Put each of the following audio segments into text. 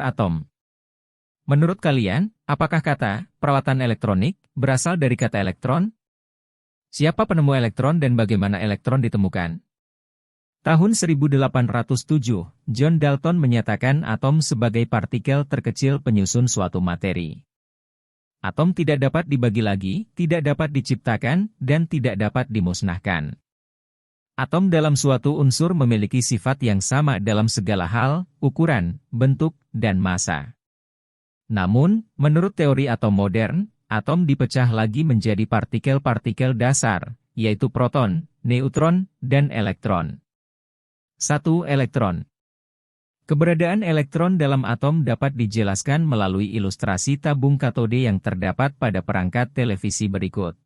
atom. Menurut kalian, apakah kata peralatan elektronik berasal dari kata elektron? Siapa penemu elektron dan bagaimana elektron ditemukan? Tahun 1807, John Dalton menyatakan atom sebagai partikel terkecil penyusun suatu materi. Atom tidak dapat dibagi lagi, tidak dapat diciptakan, dan tidak dapat dimusnahkan. Atom dalam suatu unsur memiliki sifat yang sama dalam segala hal, ukuran, bentuk, dan massa. Namun, menurut teori atom modern, atom dipecah lagi menjadi partikel-partikel dasar, yaitu proton, neutron, dan elektron. 1. Elektron. Keberadaan elektron dalam atom dapat dijelaskan melalui ilustrasi tabung katode yang terdapat pada perangkat televisi berikut.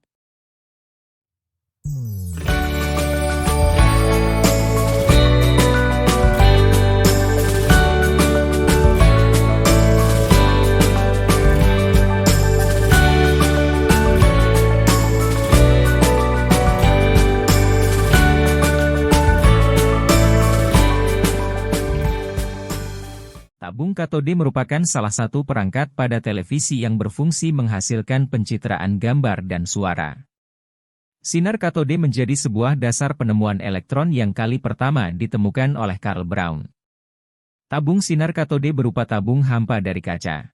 Tabung katode merupakan salah satu perangkat pada televisi yang berfungsi menghasilkan pencitraan gambar dan suara. Sinar katode menjadi sebuah dasar penemuan elektron yang kali pertama ditemukan oleh Karl Braun. Tabung sinar katode berupa tabung hampa dari kaca.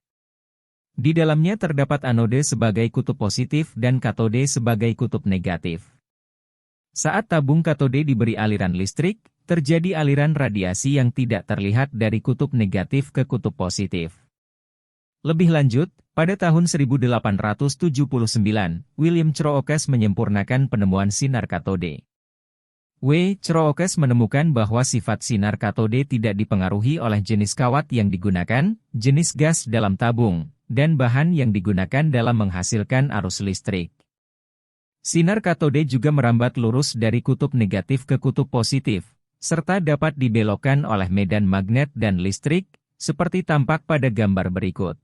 Di dalamnya terdapat anode sebagai kutub positif dan katode sebagai kutub negatif. Saat tabung katode diberi aliran listrik, terjadi aliran radiasi yang tidak terlihat dari kutub negatif ke kutub positif. Lebih lanjut, pada tahun 1879, William Crookes menyempurnakan penemuan sinar katode. Crookes menemukan bahwa sifat sinar katode tidak dipengaruhi oleh jenis kawat yang digunakan, jenis gas dalam tabung, dan bahan yang digunakan dalam menghasilkan arus listrik. Sinar katode juga merambat lurus dari kutub negatif ke kutub positif, serta dapat dibelokkan oleh medan magnet dan listrik, seperti tampak pada gambar berikut.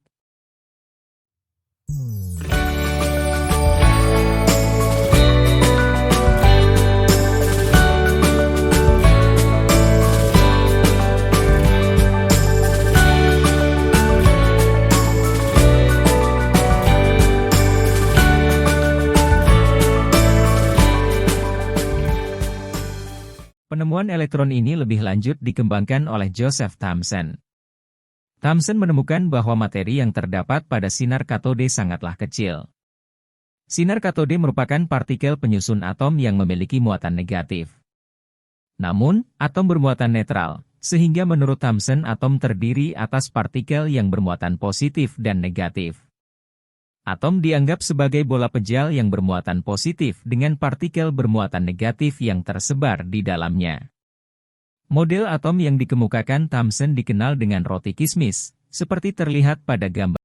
Penemuan elektron ini lebih lanjut dikembangkan oleh Joseph Thomson. Thomson menemukan bahwa materi yang terdapat pada sinar katode sangatlah kecil. Sinar katode merupakan partikel penyusun atom yang memiliki muatan negatif. Namun, atom bermuatan netral, sehingga menurut Thomson atom terdiri atas partikel yang bermuatan positif dan negatif. Atom dianggap sebagai bola pejal yang bermuatan positif dengan partikel bermuatan negatif yang tersebar di dalamnya. Model atom yang dikemukakan Thomson dikenal dengan roti kismis, seperti terlihat pada gambar.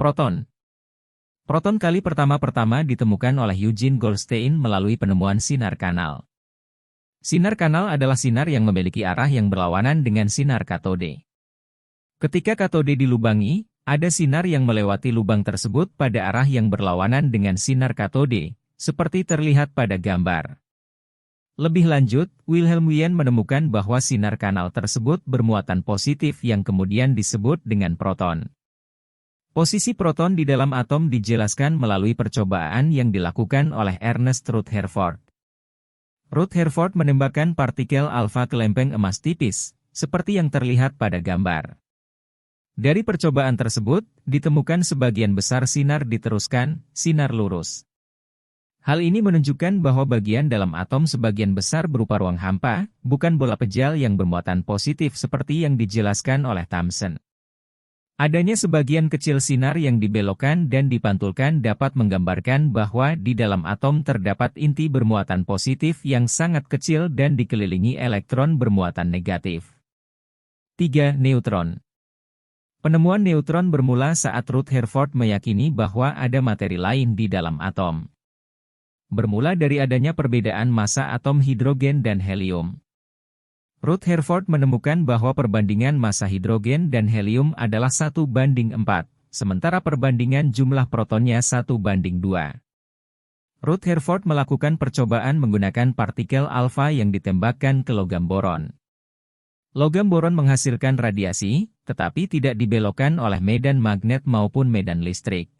Proton. Proton kali pertama ditemukan oleh Eugene Goldstein melalui penemuan sinar kanal. Sinar kanal adalah sinar yang memiliki arah yang berlawanan dengan sinar katode. Ketika katode dilubangi, ada sinar yang melewati lubang tersebut pada arah yang berlawanan dengan sinar katode, seperti terlihat pada gambar. Lebih lanjut, Wilhelm Wien menemukan bahwa sinar kanal tersebut bermuatan positif yang kemudian disebut dengan proton. Posisi proton di dalam atom dijelaskan melalui percobaan yang dilakukan oleh Ernest Rutherford. Rutherford menembakkan partikel alfa ke lempeng emas tipis, seperti yang terlihat pada gambar. Dari percobaan tersebut, ditemukan sebagian besar sinar diteruskan, sinar lurus. Hal ini menunjukkan bahwa bagian dalam atom sebagian besar berupa ruang hampa, bukan bola pejal yang bermuatan positif seperti yang dijelaskan oleh Thomson. Adanya sebagian kecil sinar yang dibelokkan dan dipantulkan dapat menggambarkan bahwa di dalam atom terdapat inti bermuatan positif yang sangat kecil dan dikelilingi elektron bermuatan negatif. 3. Neutron. Penemuan neutron bermula saat Rutherford meyakini bahwa ada materi lain di dalam atom. bermula dari adanya perbedaan massa atom hidrogen dan helium. Rutherford menemukan bahwa perbandingan massa hidrogen dan helium adalah 1:4, sementara perbandingan jumlah protonnya 1:2. Rutherford melakukan percobaan menggunakan partikel alfa yang ditembakkan ke logam boron. Logam boron menghasilkan radiasi, tetapi tidak dibelokkan oleh medan magnet maupun medan listrik.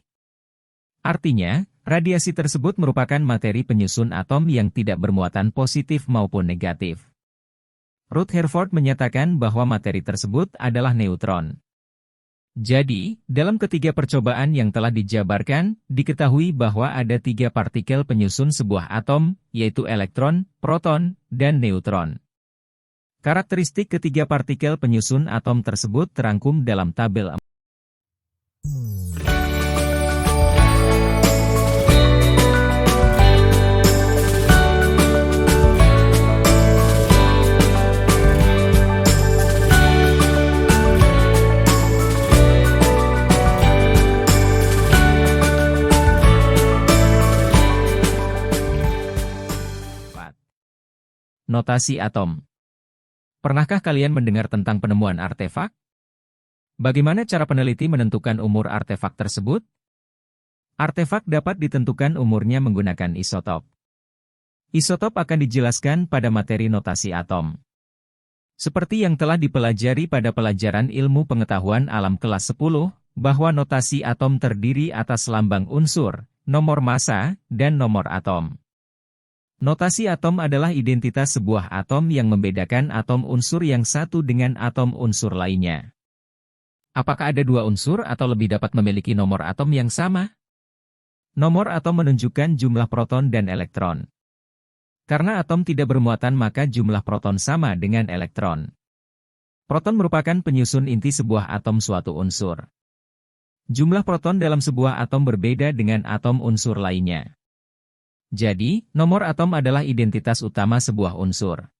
Artinya, radiasi tersebut merupakan materi penyusun atom yang tidak bermuatan positif maupun negatif. Rutherford menyatakan bahwa materi tersebut adalah neutron. Jadi, dalam ketiga percobaan yang telah dijabarkan, diketahui bahwa ada 3 partikel penyusun sebuah atom, yaitu elektron, proton, dan neutron. Karakteristik ketiga partikel penyusun atom tersebut terangkum dalam tabel 4. Notasi atom. Pernahkah kalian mendengar tentang penemuan artefak? Bagaimana cara peneliti menentukan umur artefak tersebut? Artefak dapat ditentukan umurnya menggunakan isotop. Isotop akan dijelaskan pada materi notasi atom. Seperti yang telah dipelajari pada pelajaran ilmu pengetahuan alam kelas 10, bahwa notasi atom terdiri atas lambang unsur, nomor massa, dan nomor atom. Notasi atom adalah identitas sebuah atom yang membedakan atom unsur yang satu dengan atom unsur lainnya. Apakah ada 2 unsur atau lebih dapat memiliki nomor atom yang sama? Nomor atom menunjukkan jumlah proton dan elektron. Karena atom tidak bermuatan maka jumlah proton sama dengan elektron. Proton merupakan penyusun inti sebuah atom suatu unsur. Jumlah proton dalam sebuah atom berbeda dengan atom unsur lainnya. Jadi, nomor atom adalah identitas utama sebuah unsur.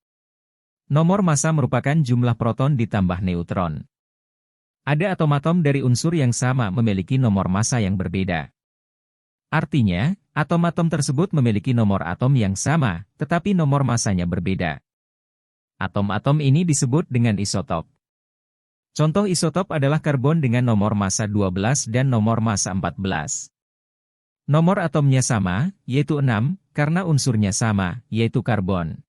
Nomor massa merupakan jumlah proton ditambah neutron. Ada atom-atom dari unsur yang sama memiliki nomor massa yang berbeda. Artinya, atom-atom tersebut memiliki nomor atom yang sama, tetapi nomor massanya berbeda. Atom-atom ini disebut dengan isotop. Contoh isotop adalah karbon dengan nomor massa 12 dan nomor massa 14. Nomor atomnya sama, yaitu 6, karena unsurnya sama, yaitu karbon.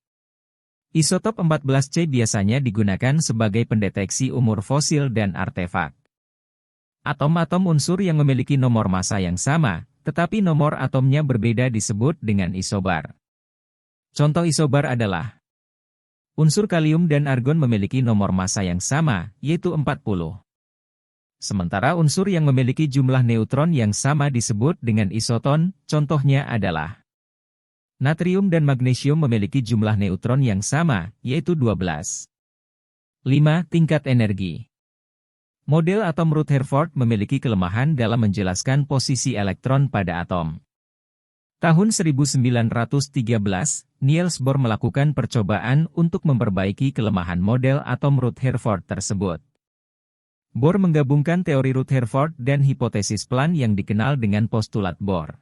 Isotop 14C biasanya digunakan sebagai pendeteksi umur fosil dan artefak. Atom-atom unsur yang memiliki nomor massa yang sama, tetapi nomor atomnya berbeda disebut dengan isobar. Contoh isobar adalah unsur kalium dan argon memiliki nomor massa yang sama, yaitu 40. Sementara unsur yang memiliki jumlah neutron yang sama disebut dengan isoton, contohnya adalah natrium dan magnesium memiliki jumlah neutron yang sama, yaitu 12. 5. Tingkat energi. Model atom Rutherford memiliki kelemahan dalam menjelaskan posisi elektron pada atom. Tahun 1913, Niels Bohr melakukan percobaan untuk memperbaiki kelemahan model atom Rutherford tersebut. Bohr menggabungkan teori Rutherford dan hipotesis Planck yang dikenal dengan postulat Bohr.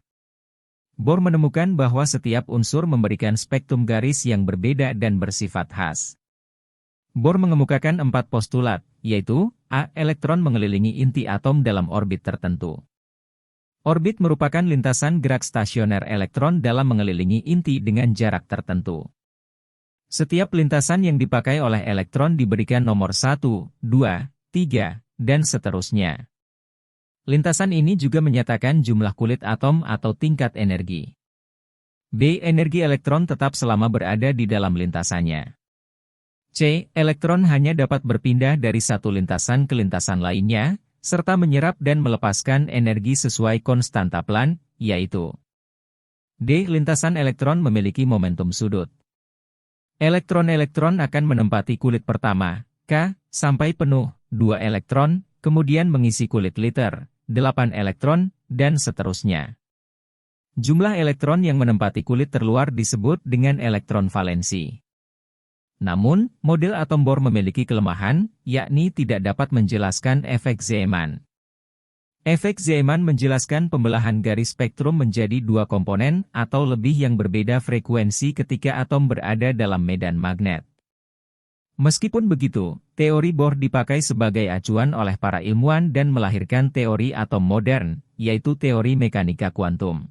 Bohr menemukan bahwa setiap unsur memberikan spektrum garis yang berbeda dan bersifat khas. Bohr mengemukakan 4 postulat, yaitu A. Elektron mengelilingi inti atom dalam orbit tertentu. Orbit merupakan lintasan gerak stasioner elektron dalam mengelilingi inti dengan jarak tertentu. Setiap lintasan yang dipakai oleh elektron diberikan nomor 1, 2, 3, dan seterusnya. Lintasan ini juga menyatakan jumlah kulit atom atau tingkat energi. B. Energi elektron tetap selama berada di dalam lintasannya. C. Elektron hanya dapat berpindah dari satu lintasan ke lintasan lainnya, serta menyerap dan melepaskan energi sesuai konstanta Planck, yaitu D. Lintasan elektron memiliki momentum sudut. Elektron-elektron akan menempati kulit pertama, K, sampai penuh, 2 elektron, kemudian mengisi kulit liter, 8 elektron, dan seterusnya. Jumlah elektron yang menempati kulit terluar disebut dengan elektron valensi. Namun, model atom Bohr memiliki kelemahan, yakni tidak dapat menjelaskan efek Zeeman. Efek Zeeman menjelaskan pembelahan garis spektrum menjadi dua komponen atau lebih yang berbeda frekuensi ketika atom berada dalam medan magnet. Meskipun begitu, teori Bohr dipakai sebagai acuan oleh para ilmuwan dan melahirkan teori atom modern, yaitu teori mekanika kuantum.